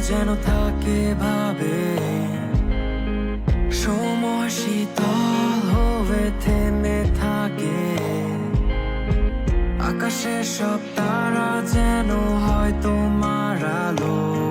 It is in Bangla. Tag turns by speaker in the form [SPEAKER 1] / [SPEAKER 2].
[SPEAKER 1] যেন থাকে ভাবে, সময় শীতল হয়ে থেমে থাকে। আকাশের সব তারা যেন হয় তোমার আলো।